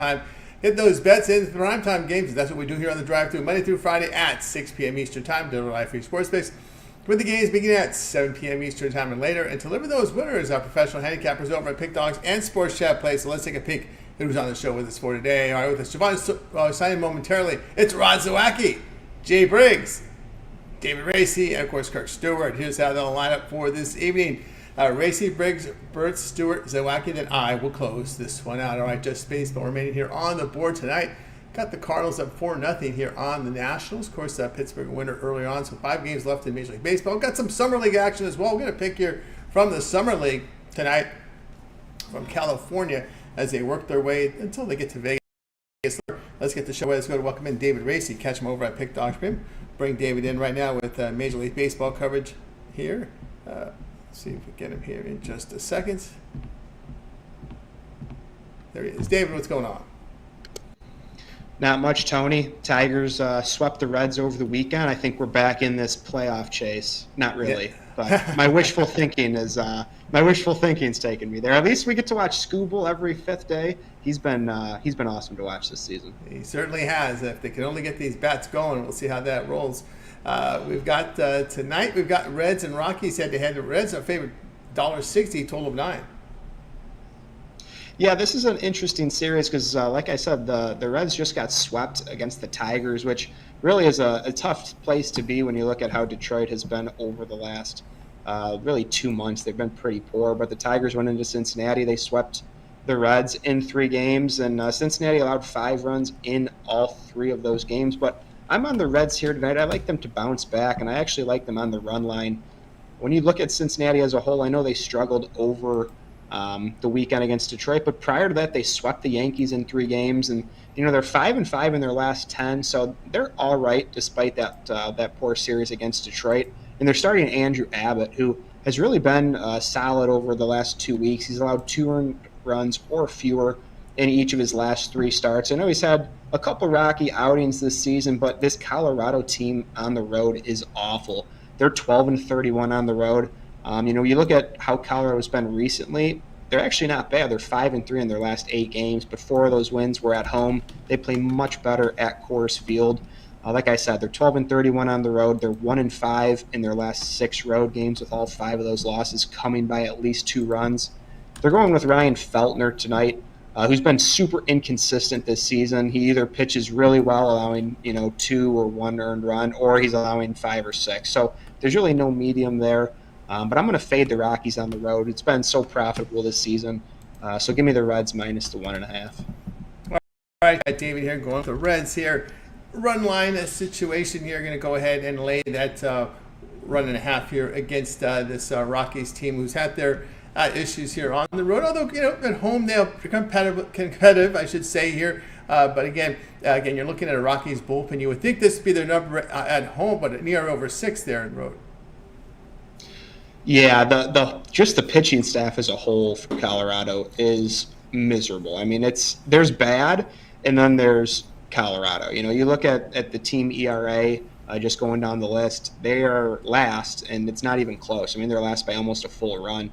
time. Hit those bets in the primetime games. That's what we do here on the drive-thru Monday through Friday at 6 p.m. Eastern Time. Deliver live free sports picks with the games beginning at 7 p.m. Eastern Time and later. And to deliver those winners, our professional handicappers over at Pick Dogs and Sports Chat Play. So let's take a peek at who's on the show with us for today. All right, with us, Jovan signing momentarily. It's Zawacky, Jay Briggs, David Racey, and of course Kirk Stuart. Here's how they'll line up for this evening. Racey, Briggs, Burts, Stewart, Zawacky, then I will close this one out. All right, just baseball remaining here on the board tonight. Got the Cardinals up 4-0 here on the Nationals. Of course, Pittsburgh winner earlier on, so 5 games left in Major League Baseball. Got some Summer League action as well. We're going to pick here from the Summer League tonight from California as they work their way until they get to Vegas. Let's get the show. Let's go to welcome in David Racey. Catch him over at Pick Dogs. Bring David in right now with Major League Baseball coverage here. See if we get him here in just a second. There he is. David, what's going on? Not much, Tony. Tigers swept the Reds over the weekend. I think we're back in this playoff chase. Not really, yeah. But my wishful thinking is taking me there. At least we get to watch Scooble every 5th day. He's been awesome to watch this season. He certainly has. If they can only get these bats going, we'll see how that rolls. We've got tonight. We've got Reds and Rockies head to head. The Reds are favored $1.60, total of 9. Yeah, this is an interesting series because, like I said, the Reds just got swept against the Tigers, which really is a tough place to be when you look at how Detroit has been over the last really 2 months. They've been pretty poor, but the Tigers went into Cincinnati. They swept the Reds in 3 games, and Cincinnati allowed 5 runs in all 3 of those games. But I'm on the Reds here tonight. I like them to bounce back, and I actually like them on the run line. When you look at Cincinnati as a whole, I know they struggled over the weekend against Detroit, but prior to that, they swept the Yankees in 3 games, and they're 5-5 in their last 10, so they're all right despite that poor series against Detroit. And they're starting Andrew Abbott, who has really been solid over the last 2 weeks. He's allowed 2 runs or fewer in each of his last 3 starts. I know he's had a couple rocky outings this season, but this Colorado team on the road is awful. They're 12-31 on the road. You look at how Colorado's been recently, they're actually not bad. They're 5-3 in their last 8 games, but 4 of those wins were at home. They play much better at Coors Field. Like I said, they're 12-31 on the road. They're 1-5 in their last 6 road games, with all 5 of those losses coming by at least 2 runs. They're going with Ryan Feltner tonight, who's been super inconsistent this season. He either pitches really well, allowing 2 or 1 earned run, or he's allowing 5 or 6. So there's really no medium there. But I'm going to fade the Rockies on the road. It's been so profitable this season. So give me the Reds minus the 1.5. All right, David here going with the Reds here. Run line situation here. Going to go ahead and lay that 1.5 here against this Rockies team who's had their issues here on the road. Although, at home they're competitive, I should say here. But again, you're looking at a Rockies bullpen. You would think this would be their number at home, but near over 6 there in road. Yeah, just the pitching staff as a whole for Colorado is miserable. I mean, there's bad, and then there's Colorado. You look at the team ERA, just going down the list, they are last, and it's not even close. I mean, they're last by almost a full run.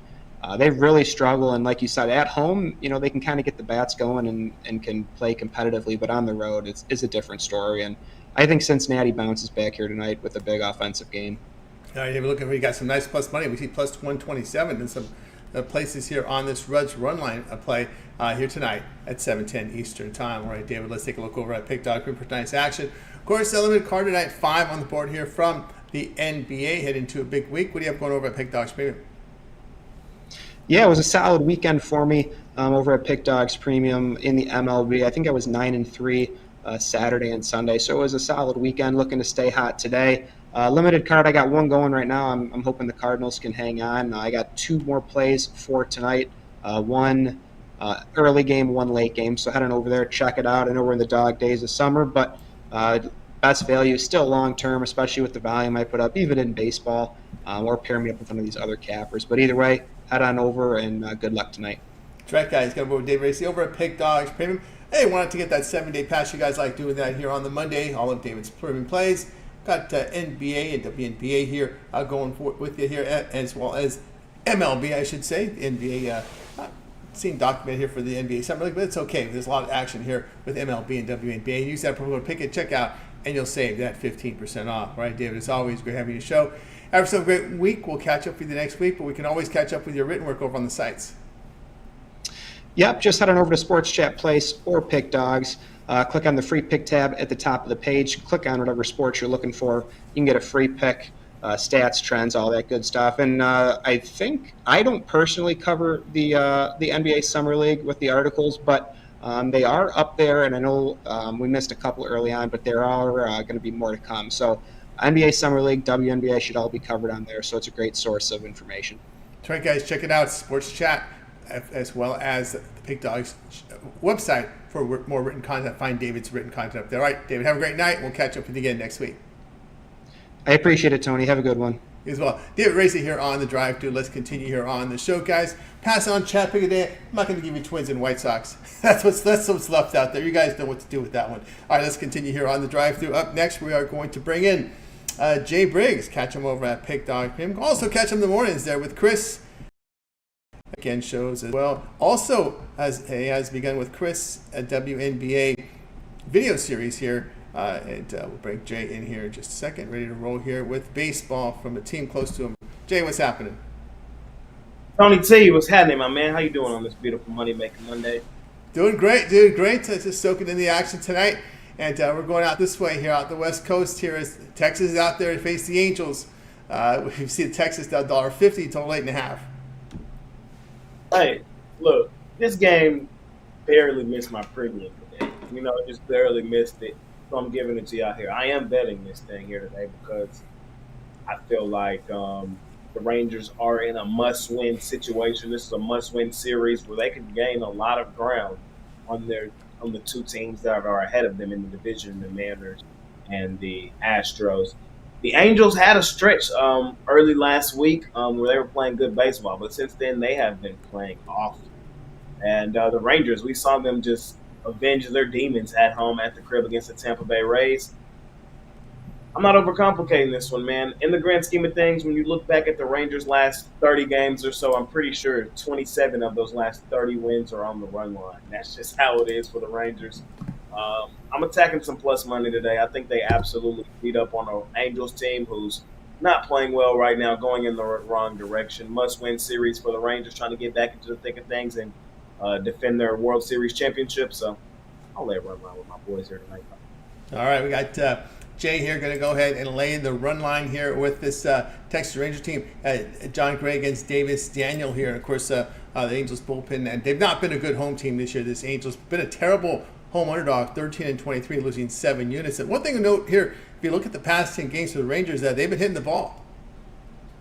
They really struggle, and like you said, at home, they can kind of get the bats going and can play competitively, but on the road, it's a different story. And I think Cincinnati bounces back here tonight with a big offensive game. All right, look, we got some nice plus money. We see plus 127 in some places here on this Reds run line play here tonight at 7:10 Eastern Time. All right, David, let's take a look over at Pick Dog for tonight's action. Of course, the limited card tonight, 5 on the board here from the NBA, heading to a big week. What do you have going over at Pick Dogs Premium? Yeah, it was a solid weekend for me over at Pick Dogs Premium in the MLB. I think I was 9-3 Saturday and Sunday, so it was a solid weekend. Looking to stay hot today. Limited card, I got 1 going right now. I'm hoping the Cardinals can hang on. I got 2 more plays for tonight. 1 early game, 1 late game. So head on over there, check it out. I know we're in the dog days of summer, but best value is still long-term, especially with the volume I put up, even in baseball, or pair me up with one of these other cappers. But either way, head on over, and good luck tonight. That's right, guys. Got to go with Dave Racey over at Pick Dogs Premium. Hey, wanted to get that 7-day pass. You guys like doing that here on the Monday. All of David's premium plays. Got NBA and WNBA here going with you here, as well as MLB, I should say. The NBA seen documented here for the NBA Summer League, but it's okay. There's a lot of action here with MLB and WNBA. Use that promo code Pick It, check out, and you'll save that 15% off. All right, David, it's always great having you show. Have yourself a great week. We'll catch up with you next week, but we can always catch up with your written work over on the sites. Yep, just head on over to Sports Chat Place or Pick Dogs. Click on the free pick tab at the top of the page. Click on whatever sports you're looking for. You can get a free pick, stats, trends, all that good stuff. And I think I don't personally cover the NBA Summer League with the articles, but they are up there. And I know we missed a couple early on, but there are going to be more to come. So NBA Summer League, WNBA should all be covered on there. So it's a great source of information. That's right, guys. Check it out. Sports Chat, as well as the Pick Dogs website for more written content. Find David's written content up there. All right, David, have a great night. We'll catch up with you again next week. I appreciate it, Tony. Have a good one. You as well. David Racey here on the Drive Thru. Let's continue here on the show, guys. Pass on chat pick a day. I'm not going to give you Twins and White Sox. That's what's left out there. You guys know what to do with that one. All right, let's continue here on the Drive Thru. Up next, we are going to bring in Jay Briggs. Catch him over at Pick Dog. Also catch him in the mornings there with Chris. Again, shows as well. Also, has begun with Chris, a WNBA video series here. And we'll bring Jay in here in just a second. Ready to roll here with baseball from a team close to him. Jay, what's happening? Tony T, what's happening, my man? How you doing on this beautiful money-making Monday? Doing great, dude. Great. Just soaking in the action tonight. And we're going out this way here, out the West Coast here. As Texas is out there to face the Angels. We see Texas down $1.50, total 8.5. Hey, look, this game barely missed my premium today. Just barely missed it. So I'm giving it to you out here. I am betting this thing here today because I feel like the Rangers are in a must-win situation. This is a must-win series where they can gain a lot of ground on the two teams that are ahead of them in the division, the Mariners and the Astros. The Angels had a stretch early last week where they were playing good baseball, but since then they have been playing awful. And the Rangers, we saw them just avenge their demons at home at the crib against the Tampa Bay Rays. I'm not overcomplicating this one, man. In the grand scheme of things, when you look back at the Rangers' last 30 games or so, I'm pretty sure 27 of those last 30 wins are on the run line. That's just how it is for the Rangers. I'm attacking some plus money today. I think they absolutely beat up on an Angels team who's not playing well right now, going in the wrong direction. Must-win series for the Rangers, trying to get back into the thick of things and defend their World Series championship. So I'll let it run line with my boys here tonight. All right, we got Jay here going to go ahead and lay the run line here with this Texas Ranger team. John Gray against Davis Daniel here. And, of course, the Angels bullpen. And they've not been a good home team this year. This Angels been a terrible home underdog, 13-23, losing 7 units. And one thing to note here, if you look at the past 10 games for the Rangers, they've been hitting the ball.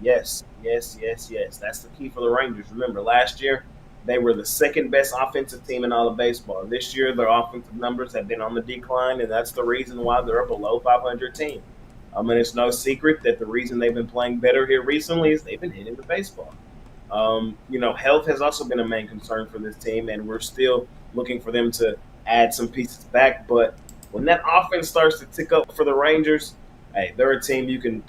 Yes. That's the key for the Rangers. Remember, last year they were the second best offensive team in all of baseball. This year their offensive numbers have been on the decline, and that's the reason why they're a below 500 team. And it's no secret that the reason they've been playing better here recently is they've been hitting the baseball. Health has also been a main concern for this team, and we're still looking for them to add some pieces back. But when that offense starts to tick up for the Rangers, hey, they're a team you can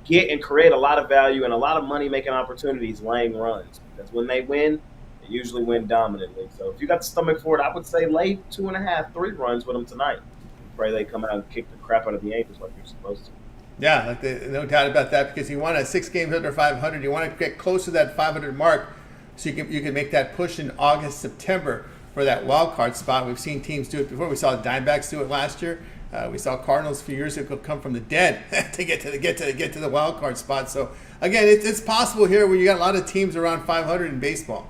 get and create a lot of value and a lot of money-making opportunities laying runs. Because when they win, they usually win dominantly. So if you got the stomach for it, I would say lay 2.5, 3 runs with them tonight. Pray they come out and kick the crap out of the Angels like they're supposed to. Yeah, no doubt about that, because you want to 6 games under 500. You want to get close to that 500 mark so you can make that push in August, September for that wild card spot. We've seen teams do it before. We saw the Diamondbacks do it last year. We saw Cardinals a few years ago come from the dead to get to the wild card spot. So again, it's possible here where you got a lot of teams around 500 in baseball.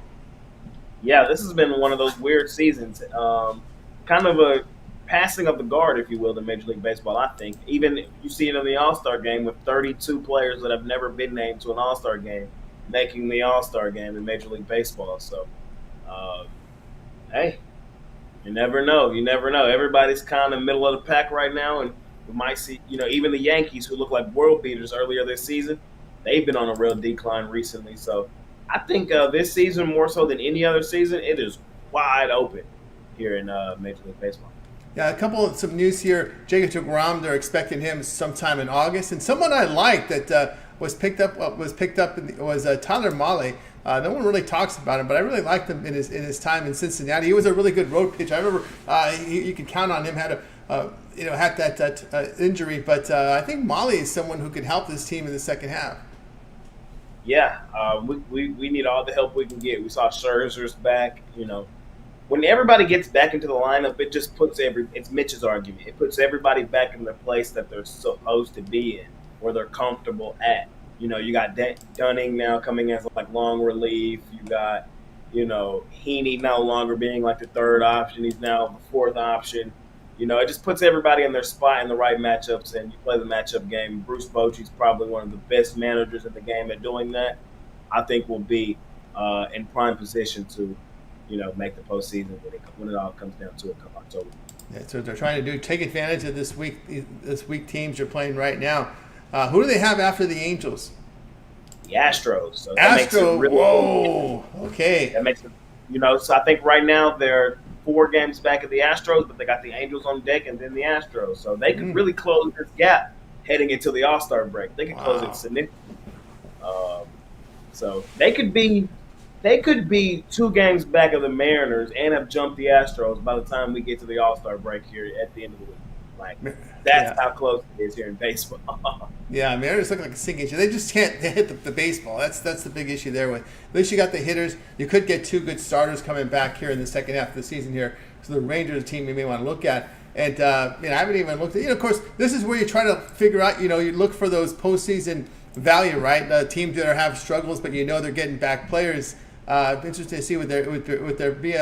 Yeah, this has been one of those weird seasons. Kind of a passing of the guard, if you will, to Major League Baseball, I think. Even you see it in the All-Star game with 32 players that have never been named to an All-Star game making the All-Star game in Major League Baseball. So, hey, you never know. Everybody's kind of middle of the pack right now, and we might see, even the Yankees, who look like world beaters earlier this season, they've been on a real decline recently. So I think this season, more so than any other season, it is wide open here in Major League Baseball. Yeah, some news here. Jacob deGrom, they're expecting him sometime in August. And someone I like that was picked up was Tyler Mahle, No one really talks about him, but I really liked him in his time in Cincinnati. He was a really good road pitcher. I remember you could count on him. Had that injury, but I think Molly is someone who could help this team in the second half. Yeah, we need all the help we can get. We saw Scherzer's back. When everybody gets back into the lineup, it just puts it's Mitch's argument. It puts everybody back in the place that they're supposed to be in, where they're comfortable at. You got Dunning now coming as like long relief. You got, Heaney no longer being like the third option. He's now the fourth option. It just puts everybody in their spot in the right matchups, and you play the matchup game. Bruce Bochy's probably one of the best managers in the game at doing that. I think will be in prime position to, make the postseason when it all comes down to it come October. Yeah, so they're trying to take advantage of this week teams you're playing right now. Who do they have after the Angels? The Astros. So Whoa. Okay. That makes it, so I think right now they're 4 games back of the Astros, but they got the Angels on deck and then the Astros. So they could really close this gap heading into the All-Star break. They could close it significantly. So they could be 2 games back of the Mariners and have jumped the Astros by the time we get to the All-Star break here at the end of the week. That's how close it is here in baseball. Yeah, Mariners look like a sinking issue. They just can't hit the baseball. That's the big issue there. With at least you got the hitters. You could get 2 good starters coming back here in the second half of the season here. So the Rangers team you may want to look at. And I haven't even looked at. Of course, this is where you try to figure out. You look for those postseason value, right? Teams that have struggles, but they're getting back players. Interesting to see would there be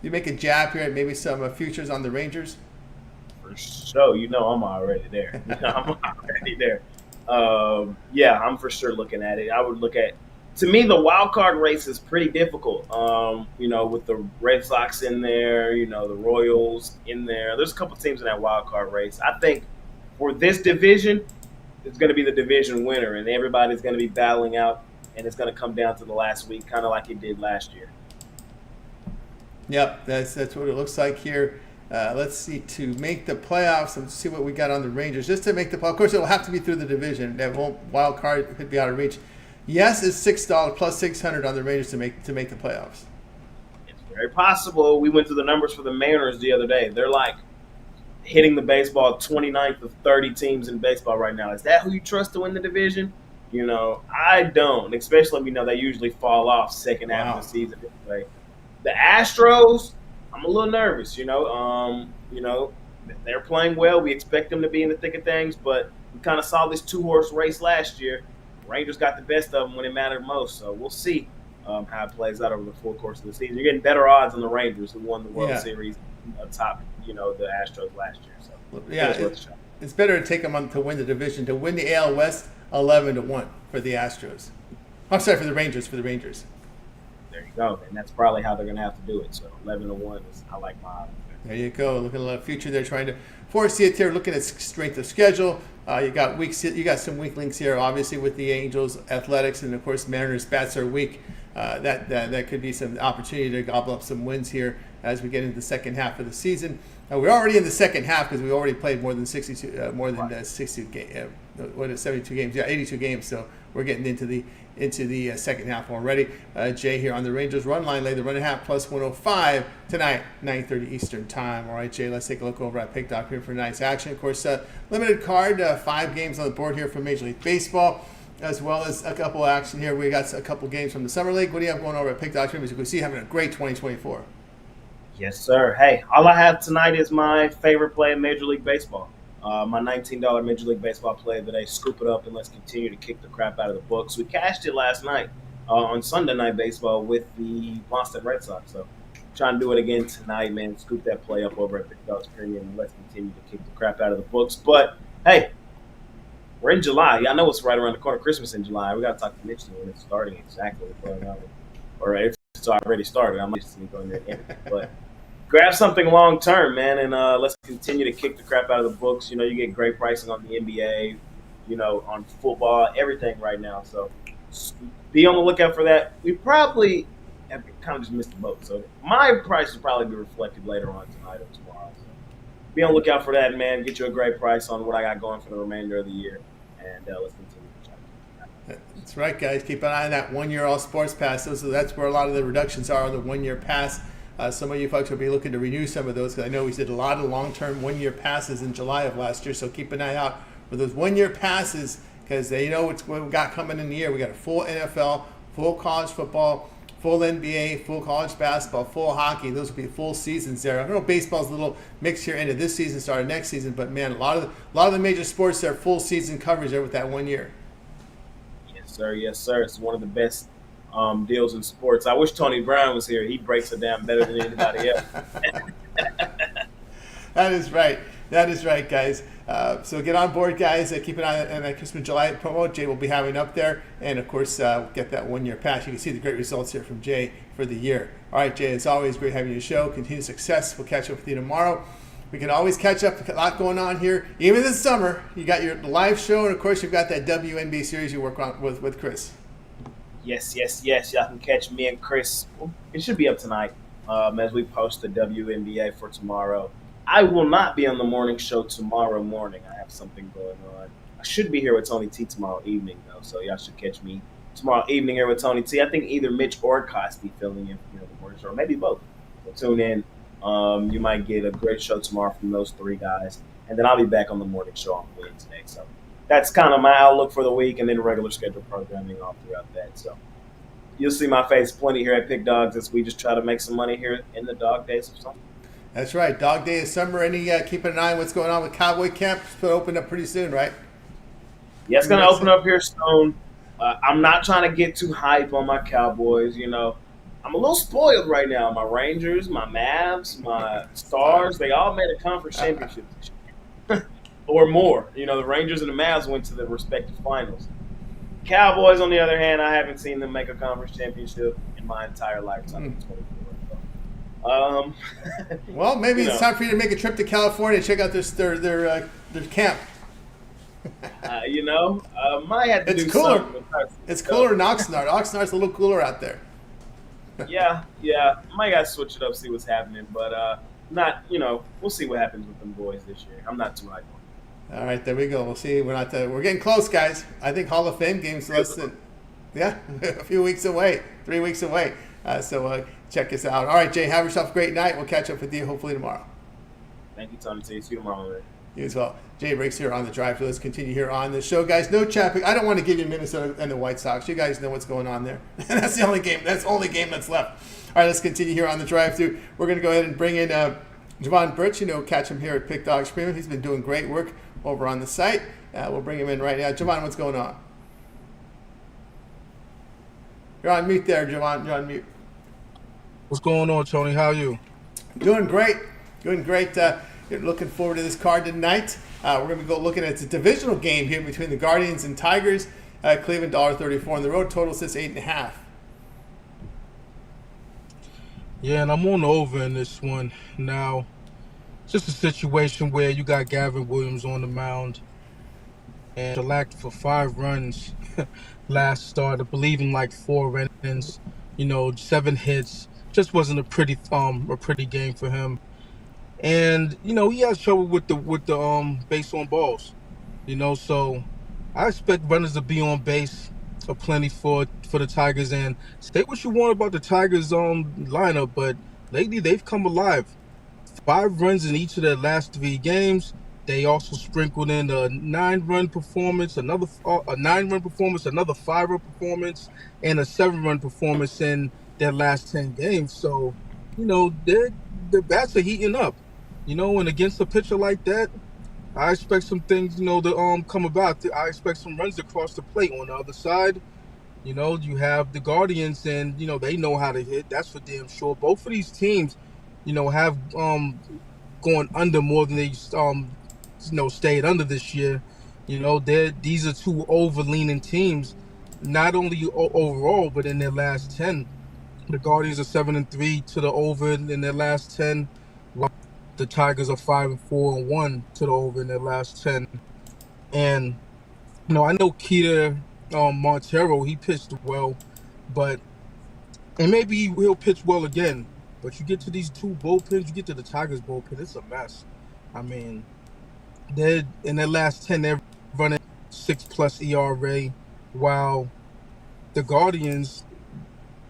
you make a jab here and maybe some futures on the Rangers. So I'm already there. I'm already there. I'm for sure looking at it. I would look at. To me, the wild card race is pretty difficult. With the Red Sox in there, the Royals in there. There's a couple teams in that wild card race. I think for this division, it's going to be the division winner, and everybody's going to be battling out, and it's going to come down to the last week, kind of like it did last year. Yep, that's what it looks like here. Let's see, to make the playoffs, let's see what we got on the Rangers. Just to make the playoffs, of course, it will have to be through the division. That wild card could be out of reach. Yes, it's $6 plus 600 on the Rangers to make the playoffs. It's very possible. We went through the numbers for the Mariners the other day. They're like hitting the baseball 29th of 30 teams in baseball right now. Is that who you trust to win the division? I don't, especially they usually fall off second half of the season anyway. The Astros, I'm a little nervous, they're playing well. We expect them to be in the thick of things, but we kind of saw this 2-horse race last year. Rangers got the best of them when it mattered most, so we'll see how it plays out over the full course of the season. You're getting better odds on the Rangers, who won the World Series atop, the Astros last year. So it's better to take them to win the division, to win the AL West 11-1 for the Astros. I'm sorry, for the Rangers. There you go, and that's probably how they're going to have to do it. So 11-1 is I like my odds. There you go. Looking at a lot of future there, trying to foresee it here. Looking at strength of schedule, you got some weak links here, obviously with the Angels, Athletics, and of course Mariners bats are weak. That could be some opportunity to gobble up some wins here as we get into the second half of the season. We're already in the second half because we already played more than 62, 72 games. Yeah, 82 games. So we're getting into the second half already. Jay here on the Rangers run line, lay the run and a half plus 105 tonight, 9:30 Eastern time. All right, Jay, let's take a look over at Pick here for nice action. Of course, limited card, 5 games on the board here for Major League Baseball, as well as a couple action here. We got a couple games from the Summer League. What do you have going over at Pick As you can see, having a great 2024. Yes, sir. Hey, all I have tonight is my favorite play in Major League Baseball. My $19 Major League Baseball play of the day. Scoop it up and let's continue to kick the crap out of the books. We cashed it last night on Sunday Night Baseball with the Boston Red Sox. So trying to do it again tonight, man. Scoop that play up over at $50 Premium and let's continue to kick the crap out of the books. But, hey, we're in July. Y'all know it's right around the corner. Christmas in July. We got to talk to Mitch when it's starting exactly. Or if it's already started, I'm just going there. But grab something long term, man, and let's continue to kick the crap out of the books. You get great pricing on the NBA, on football, everything right now. So be on the lookout for that. We probably have kind of just missed the boat. So my price will probably be reflected later on tonight or tomorrow. So be on the lookout for that, man. Get you a great price on what I got going for the remainder of the year, and let's continue to try to keep it. That's right, guys. Keep an eye on that 1 year all sports pass. That's where a lot of the reductions are on the 1 year pass. Some of you folks will be looking to renew some of those because I know we did a lot of long-term 1 year passes in July of last year. So keep an eye out for those 1 year passes because they know what we got coming in the year. We got a full NFL, full college football, full NBA, full college basketball, full hockey. Those will be full seasons there. I know baseball's a little mixed here into this season, started next season, but man, a lot of the major sports there full season coverage there with that 1 year. Yes, sir. Yes, sir. It's one of the best deals in sports. I wish Tony Brown was here. He breaks it down better than anybody else. That is right. That is right, guys. So get on board, guys. Keep an eye on that Christmas July promo Jay will be having up there. And, of course, get that 1 year pass. You can see the great results here from Jay for the year. All right, Jay, it's always great having you on the show. Continued success. We'll catch up with you tomorrow. We can always catch up. A lot going on here. Even this summer, you got your live show. And, of course, you've got that WNBA series you work on with Chris. Yes. Y'all can catch me and Chris. It should be up tonight as we post the WNBA for tomorrow. I will not be on the morning show tomorrow morning. I have something going on. I should be here with Tony T tomorrow evening, though, so y'all should catch me tomorrow evening here with Tony T. I think either Mitch or Cosby filling in for the morning show, or maybe both. So tune in. You might get a great show tomorrow from those three guys, and then I'll be back on the morning show on Wednesday. So that's kind of my outlook for the week, and then regular schedule programming all throughout that. So you'll see my face plenty here at Pick Dogs as we just try to make some money here in the dog days of summer. That's right. Dog Day is summer. Keeping an eye on what's going on with Cowboy Camp. It's going to open up pretty soon, right? Yeah, it's going to open up here soon. I'm not trying to get too hype on my Cowboys. You know, I'm a little spoiled right now. My Rangers, my Mavs, my Stars, they all made a conference championship this year. Or more. You know, the Rangers and the Mavs went to the respective finals. Cowboys, on the other hand, I haven't seen them make a conference championship in my entire lifetime. 24. Well, maybe it's time for you to make a trip to California and check out their camp. Might have to do cooler. something. It's cooler in Oxnard. Oxnard's a little cooler out there. Yeah. Might got to switch it up, see what's happening. But we'll see what happens with them boys this year. I'm not too hyped on it. All right, there we go. We'll see. We're getting close, guys. I think Hall of Fame game's less than, a few weeks away, 3 weeks away. So check us out. All right, Jay, have yourself a great night. We'll catch up with you hopefully tomorrow. Thank you, Tony. See you tomorrow, man. You as well. Jay Briggs here on the drive. So let's continue here on the show, guys. No Chappick. I don't want to give you Minnesota and the White Sox. You guys know what's going on there. That's the only game. That's the only game that's left. All right, let's continue here on the drive-thru. We're going to go ahead and bring in Jovan Burts. Catch him here at Pick Dogs Premium. He's been doing great work over on the site. We'll bring him in right now. Jovan, what's going on? You're on mute there, Jovan. You're on mute. What's going on, Tony? How are you? Doing great. Looking forward to this card tonight. We're going to go looking at the divisional game here between the Guardians and Tigers. Cleveland $1.34 on the road. Total says 8.5. Yeah, and I'm on the over in this one. Now, it's just a situation where you got Gavin Williams on the mound and shellacked for 5 runs last start. I believe in like 4 innings, 7 hits. Just wasn't a pretty game for him. And he has trouble with the base on balls. So I expect runners to be on base aplenty for the Tigers. And say what you want about the Tigers lineup, but lately they've come alive. 5 runs in each of their last 3 games. They also sprinkled in a 9-run performance, another 9-run performance, another 5-run performance, and a 7-run performance in their last 10 games. So, the bats are heating up. And against a pitcher like that, I expect some things, to come about. I expect some runs across the plate. On the other side, you have the Guardians, and they know how to hit. That's for damn sure. Both of these teams, have gone under more than they stayed under this year. These are 2 over-leaning teams, not only overall, but in their last 10. The Guardians are 7-3 to the over in their last 10, while the Tigers are 5-4-1 to the over in their last 10. And I know Keita Montero, he pitched well, and maybe he'll pitch well again. But you get to these 2 bullpens, you get to the Tigers bullpen, it's a mess. I mean, they're in their last 10, they're running 6+ ERA, while the Guardians,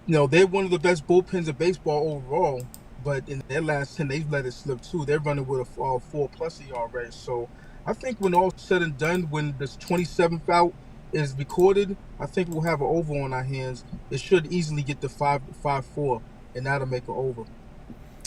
they're one of the best bullpens in baseball overall. But in their last 10, they've let it slip too. They're running with a 4+ ERA. So I think when all said and done, when this 27th out is recorded, I think we'll have an over on our hands. It should easily get to 5-4, and that'll make it over. All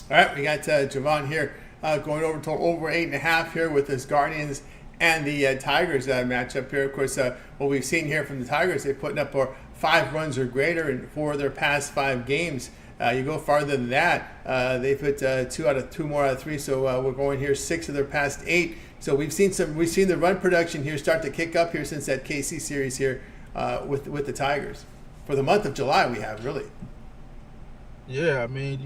right, we got Jovan here going over to over 8.5 here with this Guardians and the Tigers matchup here. Of course, what we've seen here from the Tigers, they're putting up 5 runs or greater in 4 of their past 5 games. You go farther than that, they put 2 more out of 3. So we're going here 6 of their past 8. So we've seen the run production here start to kick up here since that KC series here with the Tigers. For the month of July, we have really. Yeah, I mean,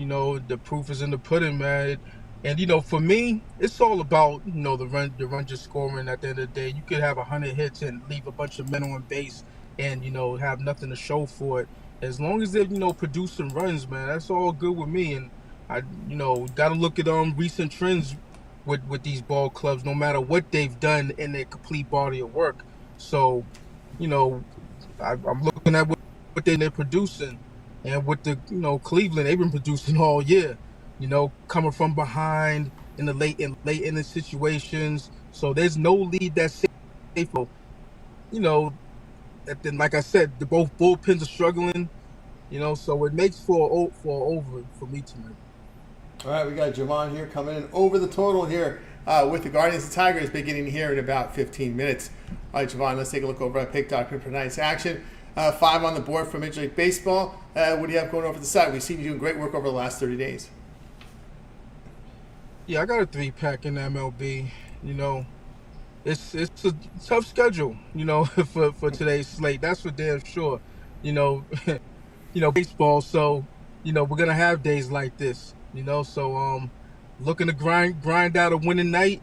the proof is in the pudding, man. And for me, it's all about the run just scoring. At the end of the day, you could have 100 hits and leave a bunch of men on base, and have nothing to show for it. As long as they're producing runs, man, that's all good with me. And I gotta look at recent trends with these ball clubs, no matter what they've done in their complete body of work. So, I'm looking at what they're producing. And with the Cleveland, they've been producing all year, coming from behind in the late inning situations. So there's no lead that's safe. And then like I said, both bullpens are struggling. So it makes for over for me tonight. All right, we got Jovan here coming in over the total here with the Guardians and Tigers beginning here in about 15 minutes. All right, Jovan, let's take a look over at Pick.com for tonight's action. 5 on the board for Major League Baseball. What do you have going over the side? We've seen you doing great work over the last 30 days. Yeah, I got a 3-pack in MLB. It's a tough schedule, for today's slate. That's for damn sure. Baseball. So, we're gonna have days like this. So looking to grind out a winning night,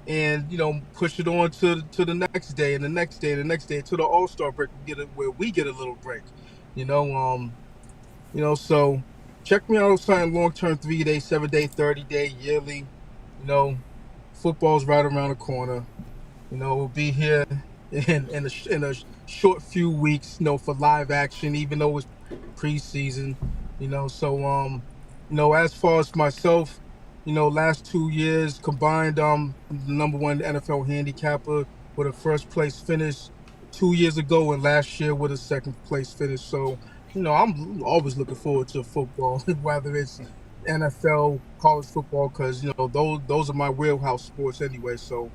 and push it on to the next day and the next day and the next day to the All-Star break, where we get a little break. So check me out on long-term 3-day, 7-day, 30-day, yearly. Football's right around the corner. We'll be here in a short few weeks, for live action, even though it's preseason. So as far as myself, last 2 years combined, the number 1 NFL handicapper with a first place finish 2 years ago, and last year with a second place finish. So, I'm always looking forward to football, whether it's NFL, college football, because those are my wheelhouse sports anyway. So,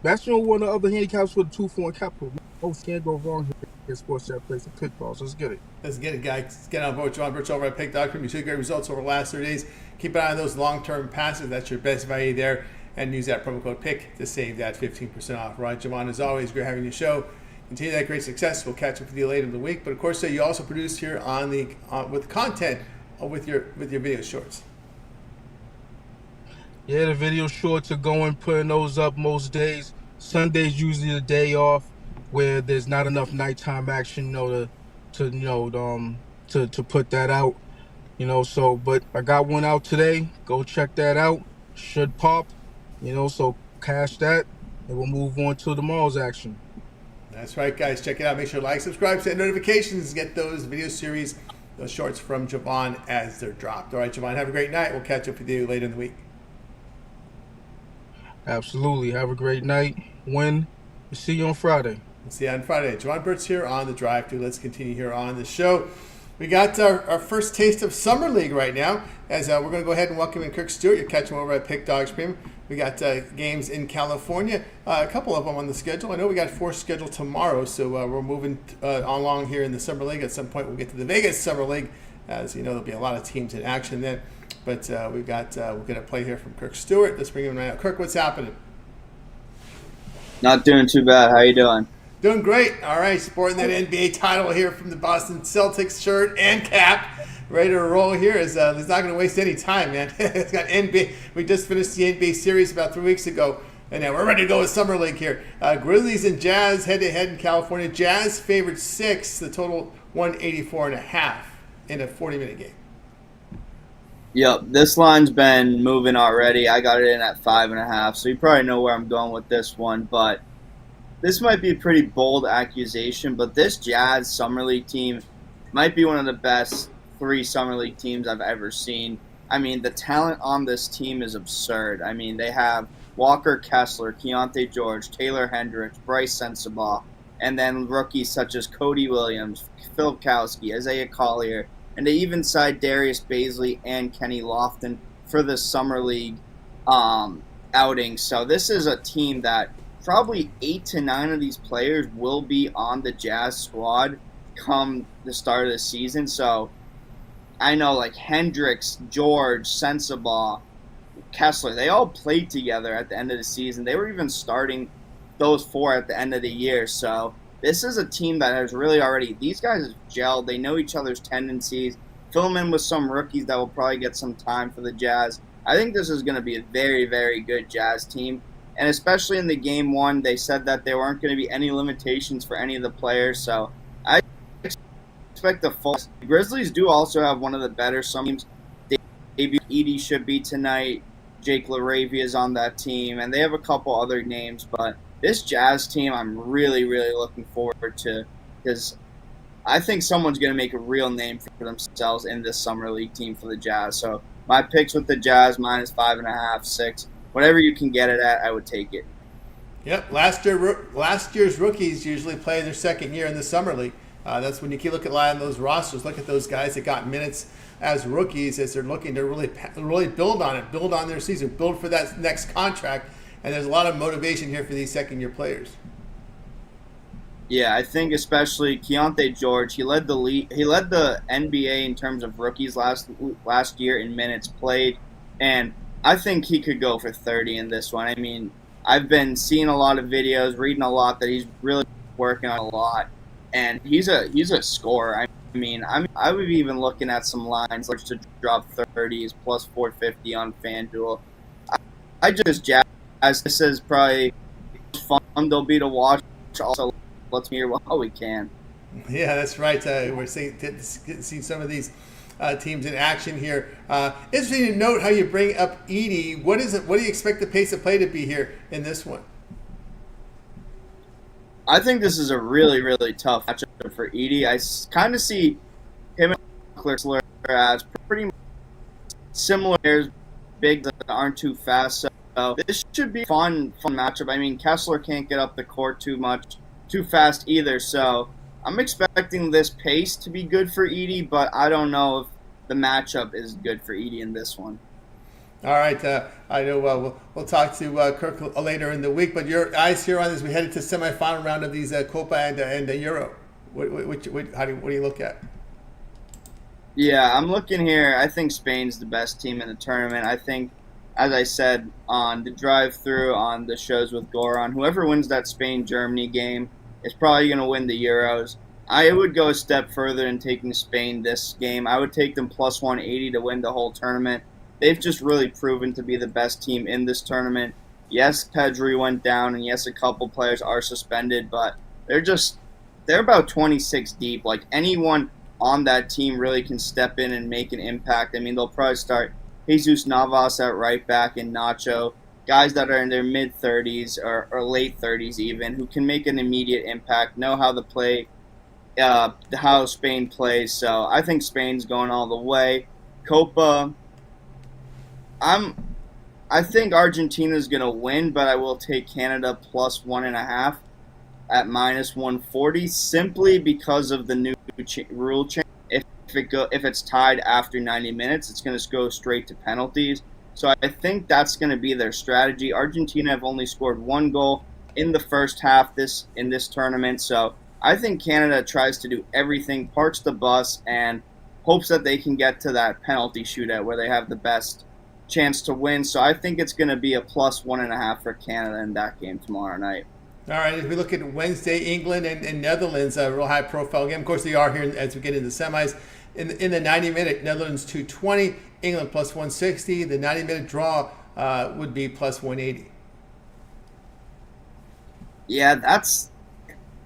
that's one of the other handicaps for the 2-4 capital. Most can't go wrong here. Sports that plays the pitfalls. Let's get it. Let's get it, guys. Let's get on board. Jovan Burts over at Pick.com. You see great results over the last 30 days. Keep an eye on those long-term passes. That's your best value there. And use that promo code PICK to save that 15% off. Right, Jovan, as always, great having you show. Continue that great success. We'll catch up with you later in the week. But of course, you also produce here with content with your video shorts. Yeah, the video shorts are going, putting those up most days. Sunday's usually the day off where there's not enough nighttime action, to put that out. So, but I got one out today. Go check that out. Should pop. So cash that, and we'll move on to tomorrow's action. That's right, guys. Check it out. Make sure to like, subscribe, set notifications, get those video series, those shorts from Jovan as they're dropped. All right, Jovan, have a great night. We'll catch up with you later in the week. Absolutely. Have a great night. We'll see you on Friday. We'll see you on Friday. Jovan Burts here on the Drive Thru. Let's continue here on the show. We got our first taste of Summer League right now, as we're going to go ahead and welcome in Kirk Stuart. You're catching him over at Pick Dogs Premium. We got games in California, a couple of them on the schedule. I know we got 4 scheduled tomorrow, so we're moving along here in the Summer League. At some point, we'll get to the Vegas Summer League. As you know, there'll be a lot of teams in action then. But we're going to play here from Kirk Stuart. Let's bring him right out. Kirk, what's happening? Not doing too bad. How you doing? Doing great. All right, sporting that NBA title here from the Boston Celtics shirt and cap. Ready to roll here. It's not going to waste any time, man. It's got NBA. We just finished the NBA series about 3 weeks ago, and now we're ready to go with Summer League here. Grizzlies and Jazz head-to-head in California. Jazz favored 6, the total 184.5 in a 40-minute game. Yep, this line's been moving already. I got it in at 5.5, so you probably know where I'm going with this one. But this might be a pretty bold accusation, but this Jazz Summer League team might be one of the best 3 Summer League teams I've ever seen. I mean, the talent on this team is absurd. I mean, they have Walker Kessler, Keontae George, Taylor Hendricks, Bryce Sensabaugh, and then rookies such as Cody Williams, Phil Kowski, Isaiah Collier, and they even signed Darius Baisley and Kenny Lofton for the Summer League outing. So this is a team that probably 8 to 9 of these players will be on the Jazz squad come the start of the season. So I know like Hendricks, George, Sensabaugh, Kessler, they all played together at the end of the season. They were even starting those 4 at the end of the year. So this is a team that has really already, these guys have gelled. They know each other's tendencies. Fill them in with some rookies that will probably get some time for the Jazz. I think this is going to be a very, very good Jazz team. And especially in the game 1, they said that there weren't going to be any limitations for any of the players. So I expect the full. The Grizzlies do also have one of the better summer teams. ET should be tonight. Jake LaRavia is on that team. And they have a couple other names. But this Jazz team I'm really, really looking forward to, because I think someone's going to make a real name for themselves in this Summer League team for the Jazz. So my picks with the Jazz, -5.5, 6. Whatever you can get it at, I would take it. Yep, last year's rookies usually play their second year in the Summer League. That's when you keep looking at those rosters. Look at those guys that got minutes as rookies as they're looking to really build on it, build on their season, build for that next contract. And there's a lot of motivation here for these second-year players. Yeah, I think especially Keontae George, he led the NBA in terms of rookies last year in minutes played, and I think he could go for 30 in this one. I mean, I've been seeing a lot of videos, reading a lot that he's really working on a lot, and he's a scorer. I mean, I would be even looking at some lines like to drop 30s plus 450 on FanDuel. I just Jazz. This is probably fun they'll be to watch. Also, let's hear while we can. Yeah, that's right. We're seeing some of these teams in action here. Interesting to note how you bring up ET. What do you expect the pace of play to be here in this one? I think this is a really, really tough matchup for ET. I kind of see him and Kessler as pretty much similar players, big that aren't too fast. So this should be a fun matchup. I mean, Kessler can't get up the court too fast either. So I'm expecting this pace to be good for ET, but I don't know if the matchup is good for ET in this one. All right, I know we'll talk to Kirk later in the week, but your eyes here on as we headed to semifinal round of these Copa and Euro. What do you look at? Yeah, I'm looking here. I think Spain's the best team in the tournament. I think, as I said on the drive-through on the shows with Goran, whoever wins that Spain-Germany game is probably going to win the Euros. I would go a step further in taking Spain this game. I would take them plus 180 to win the whole tournament. They've just really proven to be the best team in this tournament. Yes, Pedri went down, and yes, a couple players are suspended, but they're about 26 deep. Like, anyone on that team really can step in and make an impact. I mean, they'll probably start Jesus Navas at right back and Nacho, guys that are in their mid-30s or late 30s even, who can make an immediate impact, know how to play, how Spain plays. So I think Spain's going all the way. Copa, I think Argentina's going to win, but I will take Canada plus 1.5 at -140 simply because of the new rule change. If it's tied after 90 minutes, it's going to go straight to penalties. So I think that's going to be their strategy. Argentina have only scored 1 goal in the first half in this tournament. So I think Canada tries to do everything, parks the bus, and hopes that they can get to that penalty shootout where they have the best chance to win. So I think it's going to be a plus 1.5 for Canada in that game tomorrow night. All right, as we look at Wednesday, England and Netherlands, a real high-profile game. Of course, they are here as we get into the semis. In the 90-minute, Netherlands 220, England plus 160. The 90-minute draw would be plus 180. Yeah, that's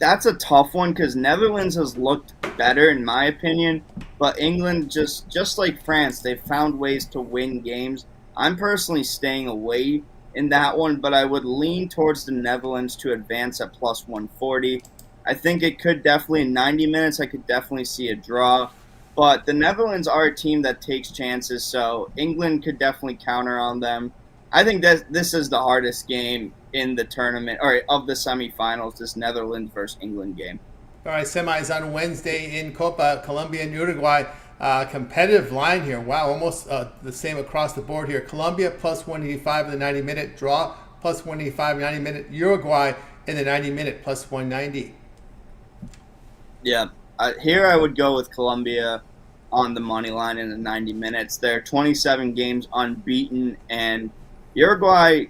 a tough one because Netherlands has looked better in my opinion, but England just like France, they've found ways to win games. I'm personally staying away in that one, but I would lean towards the Netherlands to advance at plus 140. I think it could definitely, in 90 minutes, I could definitely see a draw. But the Netherlands are a team that takes chances, so England could definitely counter on them. I think that this is the hardest game in the tournament, or of the semifinals, this Netherlands versus England game. All right, semis on Wednesday in Copa, Colombia and Uruguay. Competitive line here. Wow, almost the same across the board here. Colombia plus 185 in the 90-minute draw, plus 185 90-minute. Uruguay in the 90-minute plus 190. Yeah, here I would go with Colombia on the money line in the 90 minutes. They're 27 games unbeaten, and Uruguay,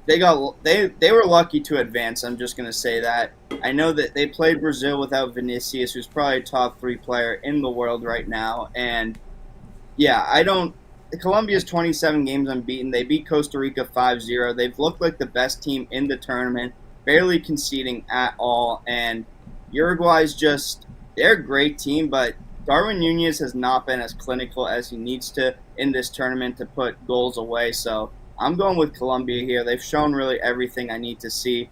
they were lucky to advance. I'm just going to say that. I know that they played Brazil without Vinicius, who's probably a top 3 player in the world right now. And, yeah, Colombia's 27 games unbeaten. They beat Costa Rica 5-0. They've looked like the best team in the tournament, barely conceding at all. And Uruguay's they're a great team, but Darwin Nunez has not been as clinical as he needs to in this tournament to put goals away. So I'm going with Colombia here. They've shown really everything I need to see.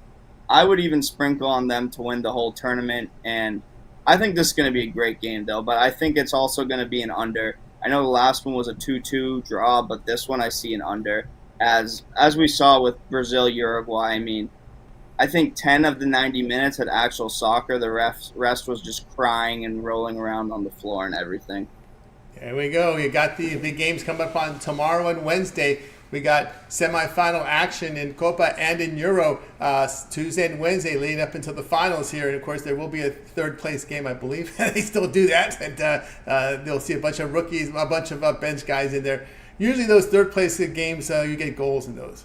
I would even sprinkle on them to win the whole tournament, and I think this is going to be a great game, though, but I think it's also going to be an under. I know the last one was a 2-2 draw, but this one I see an under. As we saw with Brazil-Uruguay, I mean, I think 10 of the 90 minutes had actual soccer. The rest was just crying and rolling around on the floor and everything. There we go. You got the big games coming up on tomorrow and Wednesday. We got semifinal action in Copa and in Euro Tuesday and Wednesday leading up into the finals here. And, of course, there will be a third-place game, I believe. They still do that. And they'll see a bunch of rookies, a bunch of bench guys in there. Usually those third-place games, you get goals in those.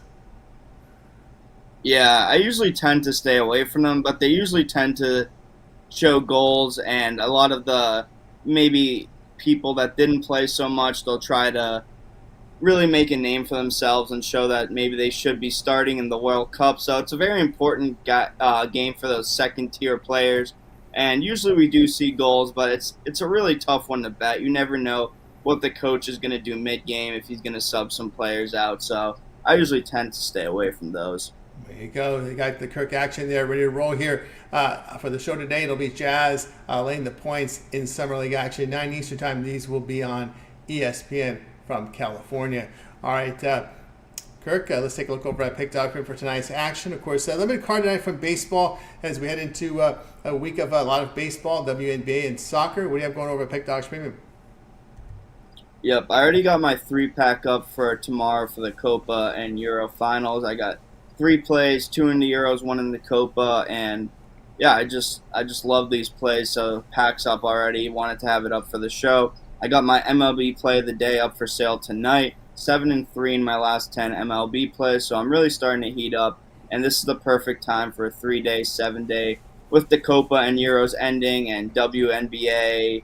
Yeah, I usually tend to stay away from them, but they usually tend to show goals. And a lot of the maybe people that didn't play so much, they'll try to really make a name for themselves and show that maybe they should be starting in the World Cup. So it's a very important game for those second-tier players. And usually we do see goals, but it's a really tough one to bet. You never know what the coach is going to do mid-game, if he's going to sub some players out. So I usually tend to stay away from those. There you go. They got the Kirk action there, ready to roll here. For the show today, it'll be Jazz laying the points in Summer League action. 9 Eastern time. These will be on ESPN from California. All right, Kirk, let's take a look over at Pick Dog for tonight's action. Of course, limited card tonight from baseball as we head into a week of a lot of baseball, WNBA, and soccer. What do you have going over at Pick Dog's Premium? Yep, I already got my 3-pack up for tomorrow for the Copa and Euro finals. I got 3 plays, 2 in the Euros, 1 in the Copa, and yeah, I just love these plays. So pack's up already. Wanted to have it up for the show. I got my MLB play of the day up for sale tonight. 7-3 in my last 10 MLB plays, so I'm really starting to heat up. And this is the perfect time for a 3-day, 7-day with the Copa and Euros ending and WNBA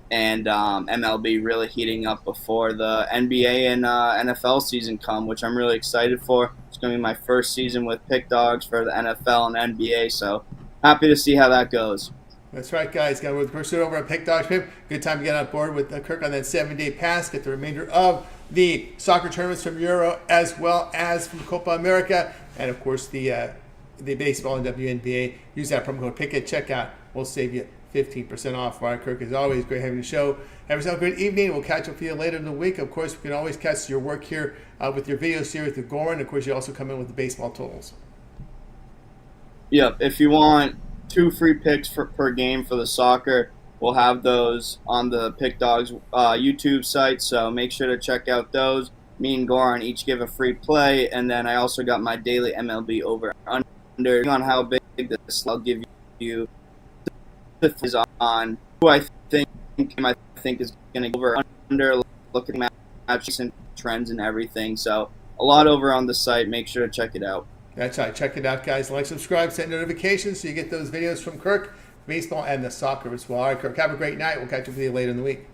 and MLB really heating up before the NBA and NFL season come, which I'm really excited for. It's going to be my first season with Pick Dogs for the NFL and NBA, so happy to see how that goes. That's right, guys. Got with pursuit over at Pick Dogs. Good time to get on board with Kirk on that 7-day pass. Get the remainder of the soccer tournaments from Euro as well as from Copa America, and of course the baseball and WNBA. Use that promo code PICK at checkout. We'll save you 15% off. All right, Kirk, as always, great having the show. Have yourself a great evening. We'll catch up with you later in the week. Of course, we can always catch your work here with your video series with Goran. Of course, you also come in with the baseball totals. Yep. If you want 2 free picks per game for the soccer, we'll have those on the Pick Dogs YouTube site, so make sure to check out those. Me and Goran each give a free play, and then I also got my daily MLB over under on how big this. I'll give you is on who I think is going to go over under, looking at matches and trends and everything. So a lot over on the site. Make sure to check it out. That's right. Check it out, guys. Like, subscribe, set notifications so you get those videos from Kirk, baseball, and the soccer as well. All right, Kirk, have a great night. We'll catch up with you later in the week.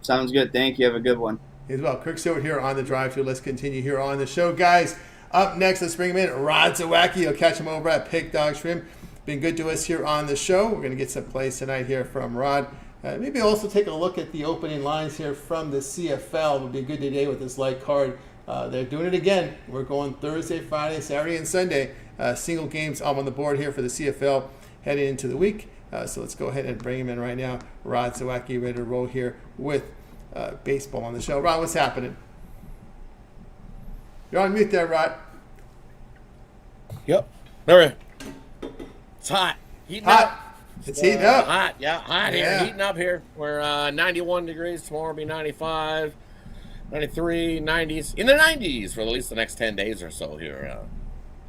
Sounds good. Thank you. Have a good one. As well. Kirk Stuart here on the drive-thru. Let's continue here on the show, guys. Up next, let's bring him in. Rod Zawacky. You'll catch him over at Pick Dog Shrimp. Been good to us here on the show. We're going to get some plays tonight here from Rod. Maybe also take a look at the opening lines here from the CFL. It would be a good day with this light card They're doing it again. We're going Thursday, Friday, Saturday, and Sunday. Single games on the board here for the CFL heading into the week. So let's go ahead and bring him in right now. Rod Zawacky ready to roll here with baseball on the show. Rod, what's happening? You're on mute there, Rod. Yep. All right. It's hot. Heating up. Hot. It's heating up. Hot. Yeah, hot Yeah. here. Heating up here. We're 91 degrees. Tomorrow will be 95, 93, 90s. In the 90s for at least the next 10 days or so here